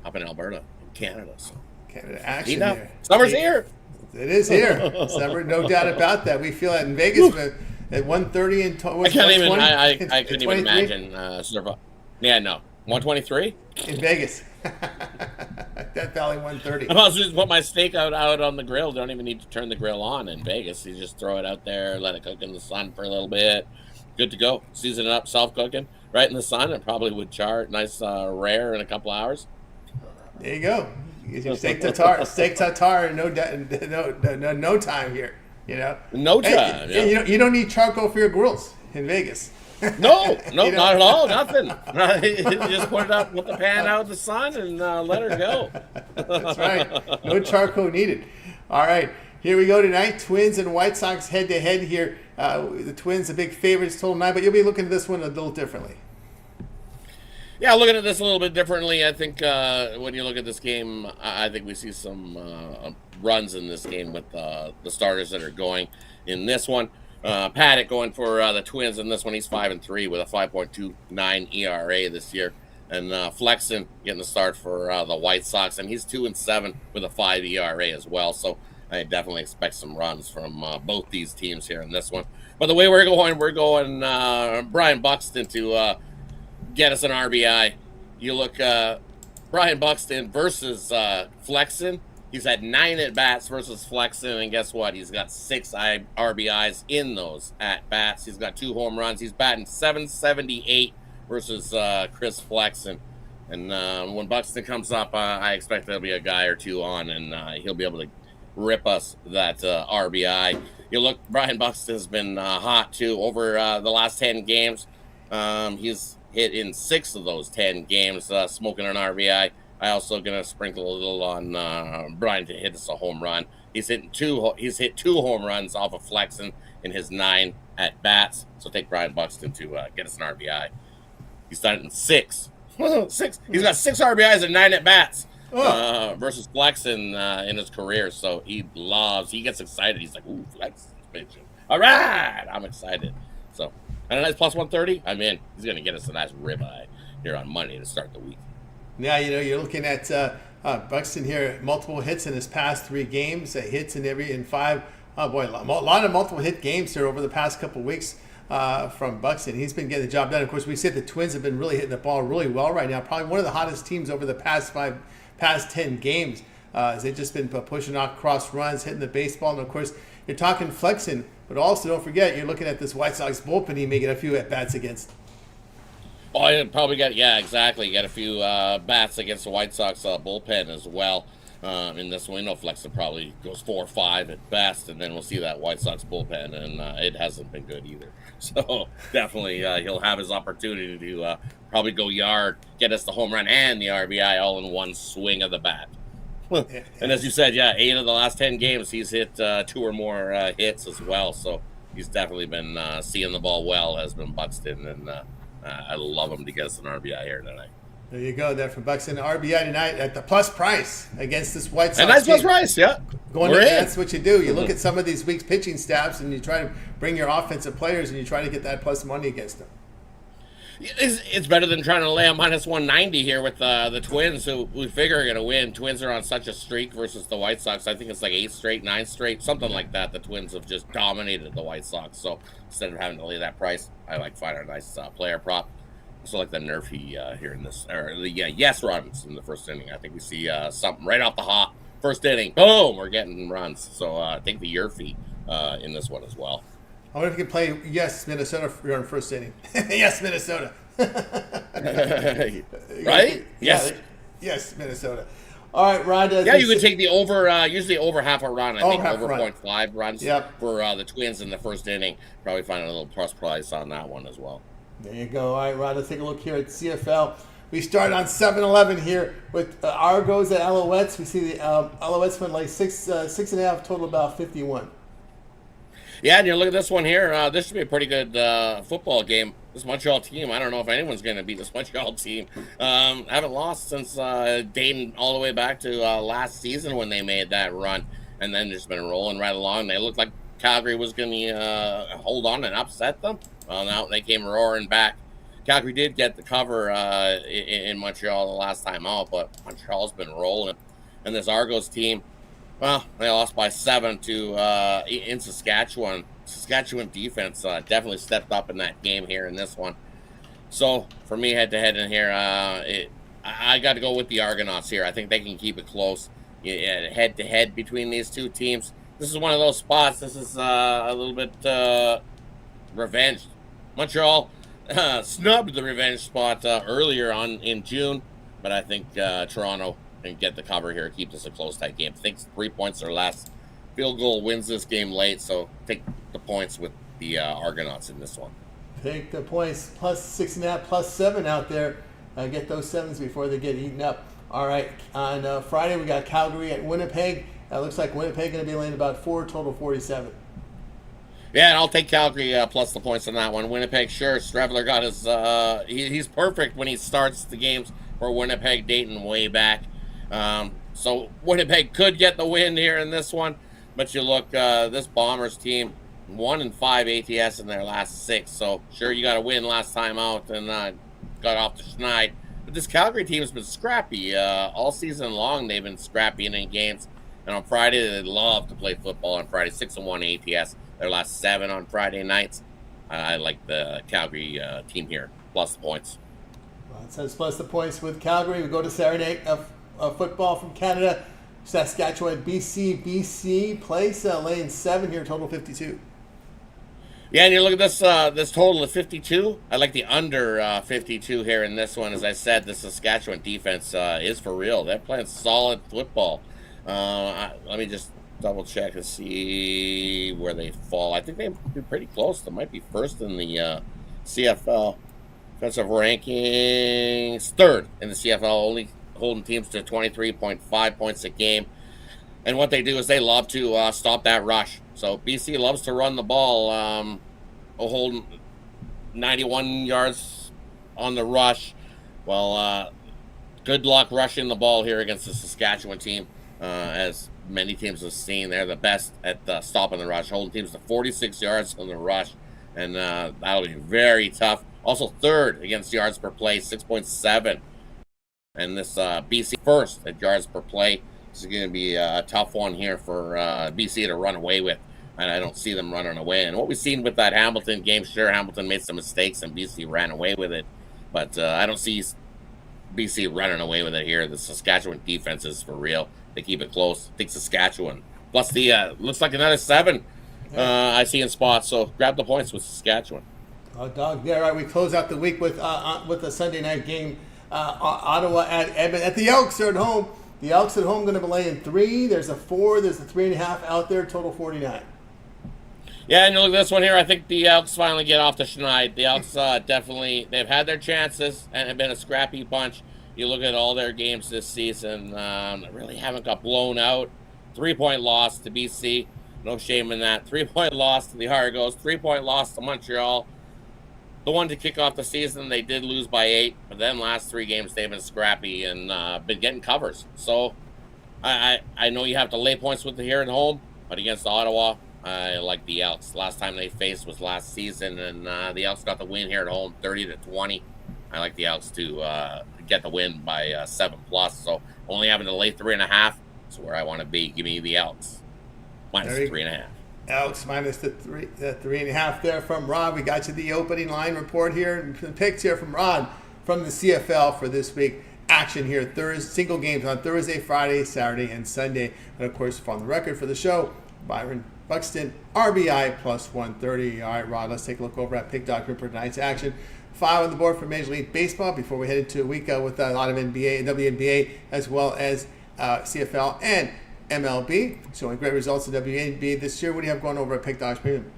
up in Alberta, in Canada. So Canada action heating up. here. Summer's here. It is here. Summer, no doubt about that. We feel that in Vegas at 1:30 and I can't even. I couldn't even imagine. Yeah, no. 123 in Vegas. Death Valley 130. I'll just put my steak out on the grill. Don't even need to turn the grill on in Vegas. You just throw it out there, let it cook in the sun for a little bit. Good to go. Season it up, self-cooking, right in the sun. It probably would char nice rare in a couple hours. There you go. You get your steak tartare in no time here. You know. No time. Hey, yeah. you don't need charcoal for your grills in Vegas. No, not at all. Nothing. You just put it up, put the pan out in the sun, and let her go. That's right. No charcoal needed. All right. Here we go tonight. Twins and White Sox head-to-head here. The Twins, the big favorites, total 9, but you'll be looking at this one a little differently. Yeah, looking at this a little bit differently. I think when you look at this game, I think we see some runs in this game with the starters that are going in this one. Paddock going for the Twins in this one. He's 5-3 with a 5.29 ERA this year. And Flexen getting the start for the White Sox, and he's 2-7 with a 5 ERA as well. So I definitely expect some runs from both these teams here in this one. But the way we're going Brian Buxton to get us an RBI. You look Brian Buxton versus Flexen. He's had 9 at-bats versus Flexen, and guess what? He's got 6 RBIs in those at-bats. He's got 2 home runs. He's batting .778 versus Chris Flexen. And when Buxton comes up, I expect there'll be a guy or two on, and he'll be able to rip us that RBI. You look, Brian Buxton's been hot, too, over the last 10 games. He's hit in 6 of those 10 games, smoking an RBI. I also gonna sprinkle a little on Brian to hit us a home run. He's hit 2 home runs off of Flexen in his 9 at bats. So take Brian Buxton to get us an RBI. He's done it in 6. 6. He's got 6 RBIs and 9 at bats versus Flexen in his career. So he gets excited. He's like, ooh, Flexen's pitching. All right, I'm excited. So and a nice plus 130. I'm in. He's gonna get us a nice ribeye here on Monday to start the week. Now, you're looking at Buxton here, multiple hits in his past 3 games, hits in 5. Oh, boy, a lot of multiple hit games here over the past couple of weeks from Buxton. He's been getting the job done. Of course, we said the Twins have been really hitting the ball really well right now. Probably one of the hottest teams over the past 10 games. They've just been pushing off cross runs, hitting the baseball. And, of course, you're talking Flexen, but also don't forget, you're looking at this White Sox bullpen he may get a few at-bats against. Oh, I probably got a few bats against the White Sox bullpen as well. In this one, Flexen probably goes 4 or 5 at best, and then we'll see that White Sox bullpen, and it hasn't been good either. So definitely he'll have his opportunity to probably go yard, get us the home run and the RBI all in one swing of the bat. And as you said, 8 of the last 10 games, he's hit 2 or more hits as well. So he's definitely been seeing the ball well, has been Buxton, and I love him to get us an RBI here tonight. There you go, there from Buxton. RBI tonight at the plus price against this White Sox. A nice plus price, yeah. That's what you do. You look at some of these weeks' pitching staffs, and you try to bring your offensive players, and you try to get that plus money against them. It's better than trying to lay a minus 190 here with the Twins, who we figure are going to win. Twins are on such a streak versus the White Sox. I think it's like 8 straight, 9 straight, something like that. The Twins have just dominated the White Sox. So instead of having to lay that price, I like finding a nice player prop. Also like the Nerfy here in this, or the yes runs in the first inning. I think we see something right off the hop. First inning, boom, we're getting runs. So I think the Yerfy in this one as well. I wonder if you can play yes Minnesota for your first inning. Yes, Minnesota. Right? Yes. Yes, Minnesota. All right, Rod. You could take the over, usually over half a run. I think over 0.5 runs for the Twins in the first inning. Probably find a little plus price on that one as well. There you go. All right, Rod, let's take a look here at CFL. We start on 7-11 here with Argos at Alouettes. We see the Alouettes went like 6.5, total about 51. Yeah, and you look at this one here. This should be a pretty good football game. This Montreal team, I don't know if anyone's going to beat this Montreal team. Haven't lost since dating all the way back to last season when they made that run, and then just been rolling right along. They looked like Calgary was going to hold on and upset them. Well, now they came roaring back. Calgary did get the cover in Montreal the last time out, but Montreal's been rolling. And this Argos team, well, they lost by 7 to in Saskatchewan. Saskatchewan defense definitely stepped up in that game here in this one. So for me, head-to-head in here, I got to go with the Argonauts here. I think they can keep it close. Head-to-head between these two teams. This is one of those spots. This is a little bit revenge. Montreal snubbed the revenge spot earlier on in June, but I think Toronto can get the cover here, keep this a close, tight game. I think 3 points or less. Field goal wins this game late, so take the points with the Argonauts in this one. Take the points, plus 6.5, plus 7 out there. Get those 7s before they get eaten up. All right, on Friday we got Calgary at Winnipeg. Looks like Winnipeg going to be laying about 4, total 47. Yeah, and I'll take Calgary plus the points on that one. Winnipeg, sure. Streveler got his. He's perfect when he starts the games for Winnipeg, Dayton way back. So Winnipeg could get the win here in this one, but you look, this Bombers team 1-5 ATS in their last 6. So sure, you got a win last time out and got off the schneid. But this Calgary team has been scrappy all season long. They've been scrappy in games, and on Friday they love to play football. On Friday, 6-1 ATS. Their last 7 on Friday nights. I like the Calgary team here, plus the points. Well, it says plus the points with Calgary. We go to Saturday of football from Canada. Saskatchewan, BC. BC place laying 7 here, total 52. Yeah, and you look at this this total of 52. I like the under 52 here in this one. As I said, the Saskatchewan defense is for real. They're playing solid football. Let me just double check and see where they fall. I think they'd be pretty close. They might be first in the CFL defensive rankings, 3rd in the CFL, only holding teams to 23.5 points a game. And what they do is they love to stop that rush. So BC loves to run the ball, holding 91 yards on the rush. Well, good luck rushing the ball here against the Saskatchewan team, as many teams have seen. They're the best at stopping the rush, holding teams to 46 yards on the rush, and that'll be very tough. Also 3rd against yards per play, 6.7. And this BC 1st at yards per play. This is going to be a tough one here for BC to run away with, and I don't see them running away. And what we've seen with that Hamilton game, sure, Hamilton made some mistakes and BC ran away with it, but I don't see BC running away with it here. The Saskatchewan defense is for real. They keep it close. I think Saskatchewan. Plus the looks like another 7 I see in spots. So grab the points with Saskatchewan. Oh, dog. Yeah, right. We close out the week with a Sunday night game. Ottawa at Edmonton. At the Elks are at home. The Elks at home going to be laying 3. There's a 4. There's a 3.5 out there. Total 49. Yeah, and you look at this one here. I think the Elks finally get off the schneid. The Elks definitely, they've had their chances and have been a scrappy bunch. You look at all their games this season, really haven't got blown out. 3-point loss to BC. No shame in that. 3-point loss to the Argos. 3-point loss to Montreal. The one to kick off the season, they did lose by 8. But then last 3 games, they've been scrappy and been getting covers. So I know you have to lay points with the here at home. But against Ottawa, I like the Elks. Last time they faced was last season. And the Elks got the win here at home, 30-20. I like the Elks to get the win by 7+. So only having to lay 3.5 is where I want to be. Give me the Elks minus 3.5. Elks minus the 3.5 there from Rod. We got you the opening line report here and picks here from Rod from the CFL for this week. Action here, single games on Thursday, Friday, Saturday, and Sunday. And of course, on the record for the show, Byron Buxton, RBI plus 130. All right, Rod, let's take a look over at Pick Doctor for tonight's action. 5 on the board for Major League Baseball before we head into a week with a lot of NBA and WNBA, as well as CFL and MLB. Showing great results in WNBA this year. What do you have going over at Pick Dodge Premium?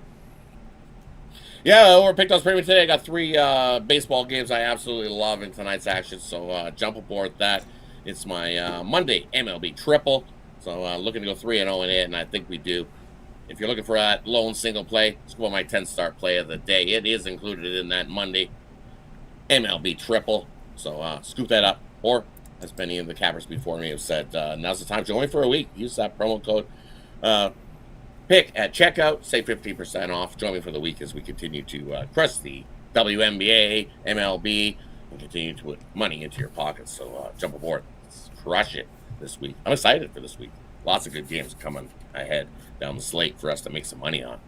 Yeah, over picked those premium today. I got 3 baseball games I absolutely love in tonight's action, so jump aboard that. It's my Monday MLB triple, so looking to go 3-0 in it, and I think we do. If you're looking for that lone single play, let's go with my 10-start play of the day. It is included in that Monday MLB triple, so scoop that up. Or, as many of the cappers before me have said, now's the time. Join for a week. Use that promo code pick at checkout. Save 15% off. Join me for the week as we continue to crush the WNBA, MLB, and continue to put money into your pockets. So jump aboard. Let's crush it this week. I'm excited for this week. Lots of good games coming ahead down the slate for us to make some money on.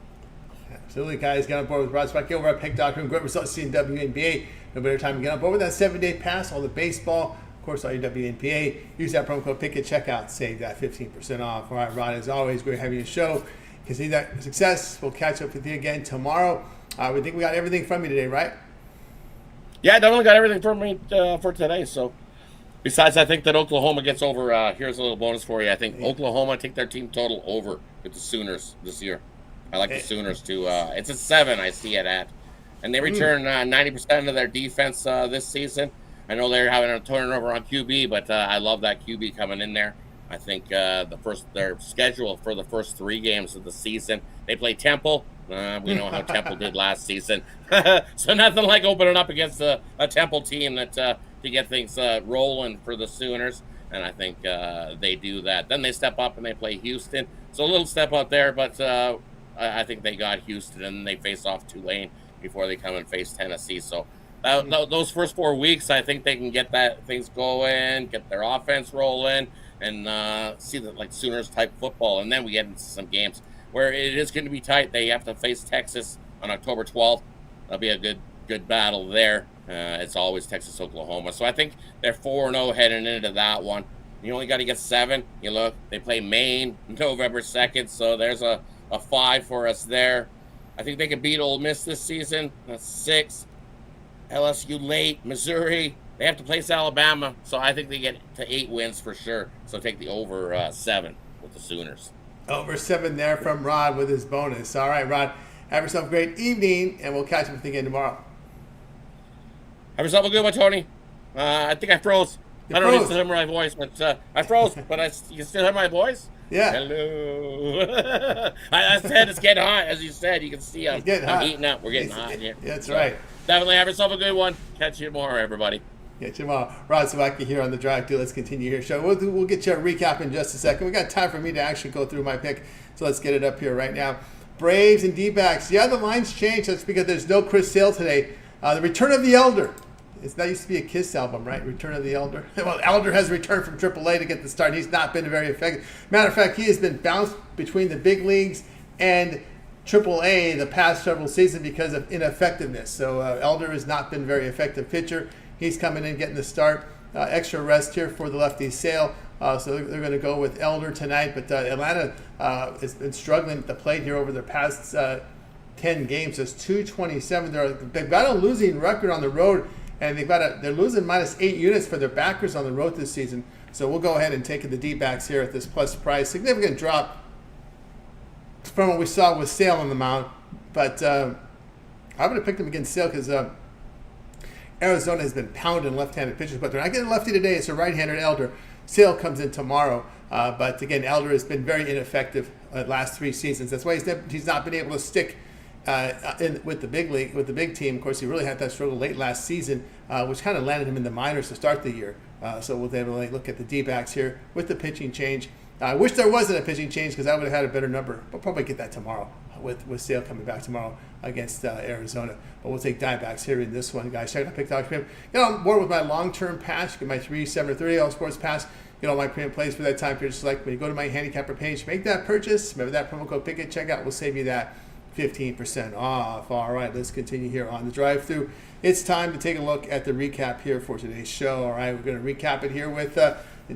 Absolutely, guys. Get on board with Rod Zawacky over at Pick.com. Great results seeing WNBA. No better time to get on board with that 7-day pass, all the baseball, of course, all your WNBA. Use that promo code PICK at checkout. Save that 15% off. All right, Rod, as always, great having you on the show. Continue that success. We'll catch up with you again tomorrow. We think we got everything from you today, right? Yeah, definitely got everything from me for today. So, besides, I think that Oklahoma gets over. Here's a little bonus for you. I think Oklahoma take their team total over with the Sooners this year. I like the Sooners too. It's a 7. I see it at, and they return 90% of their defense this season. I know they're having a turnover on QB, but I love that QB coming in there. I think their schedule for the first 3 games of the season, they play Temple. We know how Temple did last season, so nothing like opening up against a Temple team that to get things rolling for the Sooners. And I think they do that. Then they step up and they play Houston. So a little step out there, but I think they got Houston, and they face off Tulane before they come and face Tennessee. So those first 4 weeks, I think they can get things going, get their offense rolling, and see the Sooners type football. And then we get into some games where it is going to be tight. They have to face Texas on October 12th. That'll be a good battle there. It's always Texas, Oklahoma. So I think they're 4-0 heading into that one. You only got to get 7. You look, they play Maine November 2nd, so there's a 5 for us there. I think they can beat Ole Miss this season. That's 6. LSU late. Missouri, they have to place Alabama, so I think they get to 8 wins for sure. So take the over 7 with the Sooners. Over 7 there from Rod with his bonus. All right, Rod, have yourself a great evening, and we'll catch up with you again tomorrow. Have yourself a good one, Tony. I think I froze. I don't need to hear my voice, but I froze. But you can still hear my voice? Yeah. Hello. I said it's getting hot, as you said. You can see I'm heating up. We're getting hot here. That's right. Definitely have yourself a good one. Catch you tomorrow, everybody. Catch you tomorrow. Rod Zawacky here on the Drive Thru. Let's continue your show. We'll get you a recap in just a second. We got time for me to actually go through my pick, so let's get it up here right now. Braves and D-backs. Yeah, the line's changed. That's because there's no Chris Sale today. The return of the Elder. That used to be a Kiss album, right? Return of the Elder. Well, Elder has returned from AAA to get the start. He's not been very effective. Matter of fact, he has been bounced between the big leagues and AAA the past several seasons because of ineffectiveness. So Elder has not been a very effective pitcher. He's coming in, getting the start. Extra rest here for the lefty Sale. So they're going to go with Elder tonight. But Atlanta has been struggling at the plate here over their past 10 games. It's 227. They've got a losing record on the road. And they're losing minus 8 units for their backers on the road this season. So we'll go ahead and take the D-backs here at this plus price. Significant drop from what we saw with Sale on the mound. But I'm going to pick them against Sale because Arizona has been pounding left-handed pitchers. But they're not getting lefty today. It's a right-handed Elder. Sale comes in tomorrow. But again, Elder has been very ineffective last 3 seasons. That's why he's not been able to stick with the big league, with the big team. Of course, he really had that struggle late last season, which kind of landed him in the minors to start the year. So we'll definitely look at the D-backs here with the pitching change. I wish there wasn't a pitching change because I would have had a better number. We'll probably get that tomorrow with Sale coming back tomorrow against Arizona. But we'll take D-backs here in this one, guys. Check out Pick.com. Get on board with my long-term pass. Get my 3, 7, or 30 sports pass. Get all my premium plays for that time period. Select when you go to my handicapper page, make that purchase. Remember that promo code PICK at checkout will save you that 15% off. All right, let's continue here on the drive-thru. It's time to take a look at the recap here for today's show. All right, we're going to recap it here with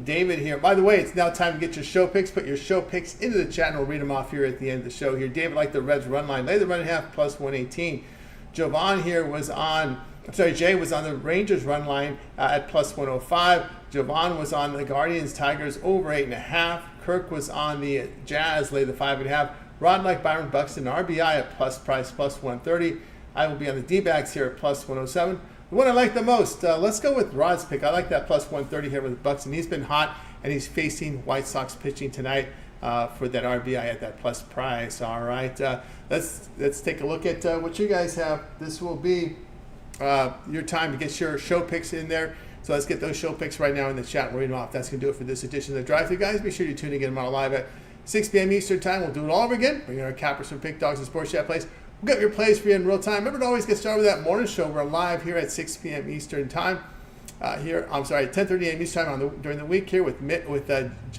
David here. By the way, it's now time to get your show picks. Put your show picks into the chat, and we'll read them off here at the end of the show here. David liked the Reds run line. Lay the run and half plus 118. Jovan here Jay was on the Rangers run line at plus 105. Jovan was on the Guardians Tigers over 8.5. Kirk was on the Jazz, lay the 5.5. Rod like Byron Buxton, RBI at plus price, plus 130. I will be on the D-backs here at plus 107. The one I like the most, let's go with Rod's pick. I like that plus 130 here with the Bucks, and he's been hot, and he's facing White Sox pitching tonight for that RBI at that plus price. All right, let's take a look at what you guys have. This will be your time to get your show picks in there. So let's get those show picks right now in the chat. We're off. That's going to do it for this edition of the Drive Thru, guys. Be sure you tune in again tomorrow live at 6 p.m. Eastern Time. We'll do it all over again. Bring in our cappers from Pick Dogs and Sports Chat Plays. We'll get your plays for you in real time. Remember to always get started with that morning show. We're live here at 6 p.m. Eastern Time. 10:30 a.m. Eastern Time during the week here with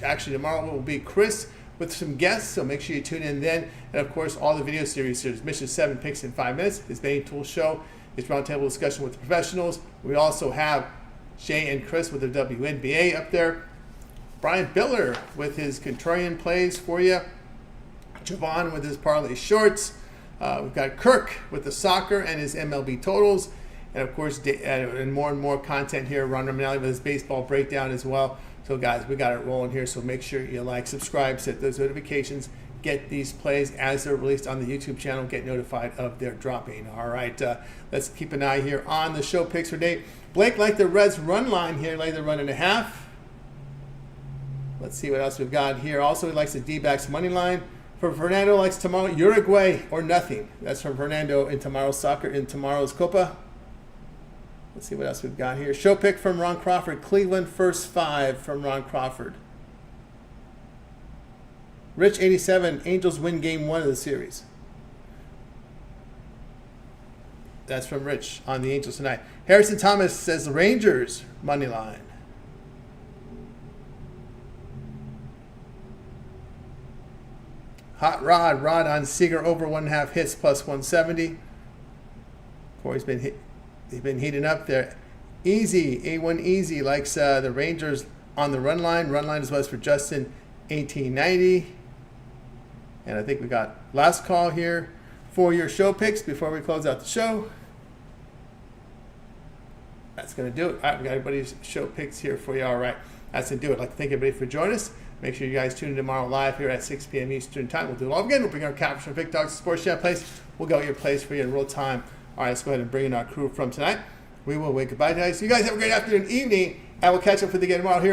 actually tomorrow will be Chris with some guests. So make sure you tune in then. And of course, all the video series. There's Mission 7 Picks in 5 minutes. His Betting Tool Show. His roundtable discussion with the professionals. We also have Jay and Chris with their WNBA up there. Brian Biller with his contrarian plays for you. Jovan with his parlay shorts. We've got Kirk with the soccer and his MLB totals. And of course, and more content here. Ron Romanelli with his baseball breakdown as well. So guys, we got it rolling here. So make sure you like, subscribe, set those notifications. Get these plays as they're released on the YouTube channel. Get notified of their dropping. All right, let's keep an eye here on the show picks for today. Blake liked the Reds run line here, lay the 1.5. Let's see what else we've got here. Also, he likes the D-backs money line. For Fernando, likes tomorrow Uruguay or nothing. That's from Fernando in tomorrow's soccer, in tomorrow's Copa. Let's see what else we've got here. Show pick from Ron Crawford. Cleveland first 5 from Ron Crawford. Rich 87. Angels win game 1 of the series. That's from Rich on the Angels tonight. Harrison Thomas says Rangers money line. Hot Rod on Seager over 1.5 hits plus 170. Corey's been heating up there. Easy, A1 Easy likes the Rangers on the run line. Run line as well as for Justin 1890. And I think we got last call here for your show picks before we close out the show. That's going to do it. All right, we got everybody's show picks here for you. All right, that's going to do it. I'd like to thank everybody for joining us. Make sure you guys tune in tomorrow live here at 6 p.m. Eastern Time. We'll do it all again. We'll bring our captions from Pick Dogs Sports Chat Plays. We'll go your plays for you in real time. All right, let's go ahead and bring in our crew from tonight. We will wave goodbye, guys. You guys have a great afternoon, evening, and we'll catch up with you again tomorrow here